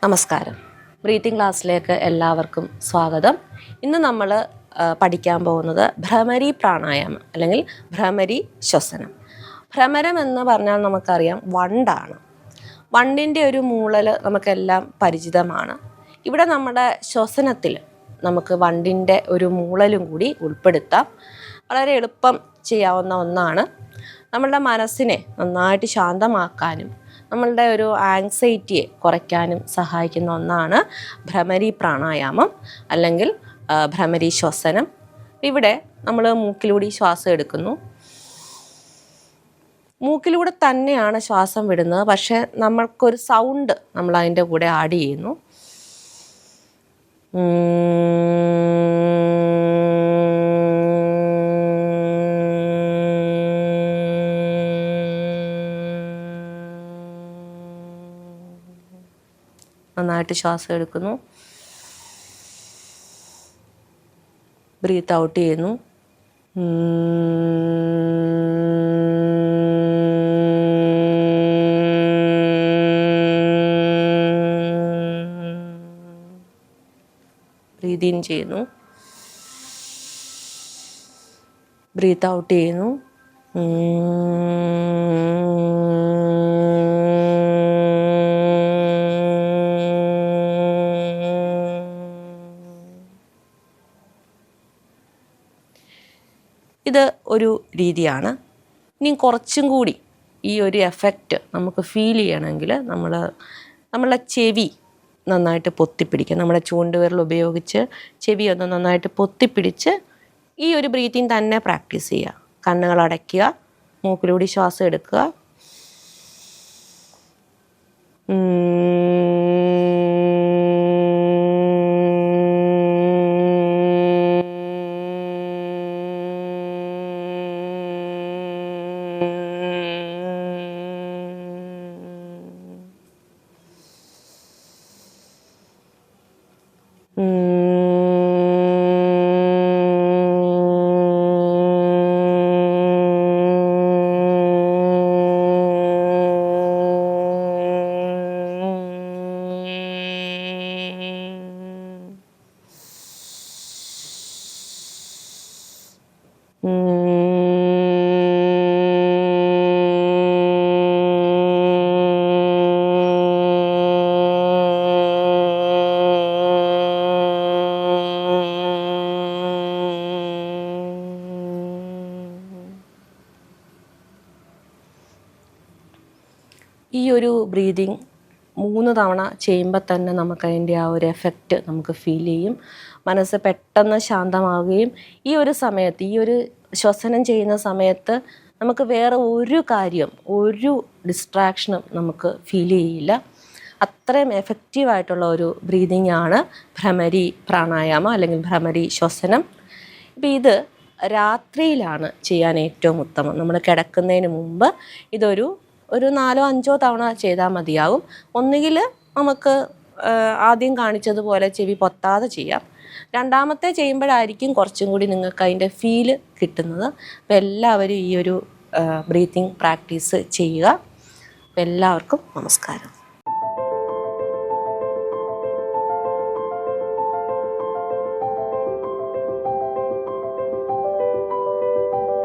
നമസ്കാരം. ബ്രീത്തിങ് ക്ലാസ്സിലേക്ക് എല്ലാവർക്കും സ്വാഗതം. ഇന്ന് നമ്മൾ പഠിക്കാൻ പോകുന്നത് ഭ്രമരി പ്രാണായാമം അല്ലെങ്കിൽ ഭ്രമരി ശ്വസനം. ഭ്രമരം എന്ന് പറഞ്ഞാൽ നമുക്കറിയാം വണ്ടാണ്. വണ്ടിൻ്റെ ഒരു മൂളൽ നമുക്കെല്ലാം പരിചിതമാണ്. ഇവിടെ നമ്മുടെ ശ്വസനത്തിൽ നമുക്ക് വണ്ടിൻ്റെ ഒരു മൂളലും കൂടി ഉൾപ്പെടുത്താം. വളരെ എളുപ്പം ചെയ്യാവുന്ന ഒന്നാണ്. നമ്മളുടെ മനസ്സിനെ നന്നായിട്ട് ശാന്തമാക്കാനും നമ്മളുടെ ഒരു ആങ്സൈറ്റിയെ കുറയ്ക്കാനും സഹായിക്കുന്ന ഒന്നാണ് ഭ്രമരി പ്രാണായാമം അല്ലെങ്കിൽ ഭ്രമരി ശ്വസനം. ഇവിടെ നമ്മൾ മൂക്കിലൂടെ ശ്വാസം എടുക്കുന്നു. മൂക്കിലൂടെ തന്നെയാണ് ശ്വാസം വിടുന്നത്, പക്ഷേ നമ്മൾക്കൊരു സൗണ്ട് നമ്മൾ അതിൻ്റെ കൂടെ ആഡ് ചെയ്യുന്നു. നന്നായിട്ട് ശ്വാസം എടുക്കുന്നു, ബ്രീത്ത് ഔട്ട് ചെയ്യുന്നു. ബ്രീത്ത് ഇൻ ചെയ്യുന്നു, ബ്രീത്ത് ഔട്ട് ചെയ്യുന്നു. ഇത് ഒരു രീതിയാണ്. ഇനി കുറച്ചും കൂടി ഈ ഒരു എഫക്റ്റ് നമുക്ക് ഫീൽ ചെയ്യണമെങ്കിൽ നമ്മളെ ചെവി നന്നായിട്ട് പൊത്തിപ്പിടിക്കുക. നമ്മുടെ ചൂണ്ടുവിരൽ ഉപയോഗിച്ച് ചെവി ഒന്ന് നന്നായിട്ട് പൊത്തിപ്പിടിച്ച് ഈ ഒരു ബ്രീത്തിങ് തന്നെ പ്രാക്ടീസ് ചെയ്യുക. കണ്ണുകൾ അടയ്ക്കുക, മൂക്കിലൂടെ ശ്വാസം എടുക്കുക. ഈ ഒരു ബ്രീതിങ് 3 തവണ ചെയ്യുമ്പോൾ തന്നെ നമുക്കതിൻ്റെ ആ ഒരു എഫക്റ്റ് നമുക്ക് ഫീൽ ചെയ്യും. മനസ്സ് പെട്ടെന്ന് ശാന്തമാവുകയും ഈ ഒരു സമയത്ത് ഈ ഒരു ശ്വസനം ചെയ്യുന്ന സമയത്ത് നമുക്ക് വേറെ ഒരു ഡിസ്ട്രാക്ഷനും നമുക്ക് ഫീൽ ചെയ്യില്ല. അത്രയും എഫക്റ്റീവായിട്ടുള്ള ഒരു ബ്രീതിങ് ആണ് ഭ്രമരി പ്രാണായാമം അല്ലെങ്കിൽ ഭ്രമരി ശ്വസനം. ഇപ്പം ഇത് രാത്രിയിലാണ് ചെയ്യാൻ ഏറ്റവും ഉത്തമം. നമ്മൾ കിടക്കുന്നതിന് മുമ്പ് ഇതൊരു 4-5 തവണ ചെയ്താൽ മതിയാകും. ഒന്നുകിൽ നമുക്ക് ആദ്യം കാണിച്ചതുപോലെ ചെവി പൊത്താതെ ചെയ്യാം. രണ്ടാമത്തെ ചെയ്യുമ്പോഴായിരിക്കും കുറച്ചും കൂടി നിങ്ങൾക്ക് അതിൻ്റെ ഫീല് കിട്ടുന്നത്. അപ്പോൾ എല്ലാവരും ഈ ഒരു ബ്രീത്തിങ് പ്രാക്ടീസ് ചെയ്യുക. അപ്പോൾ എല്ലാവർക്കും നമസ്കാരം.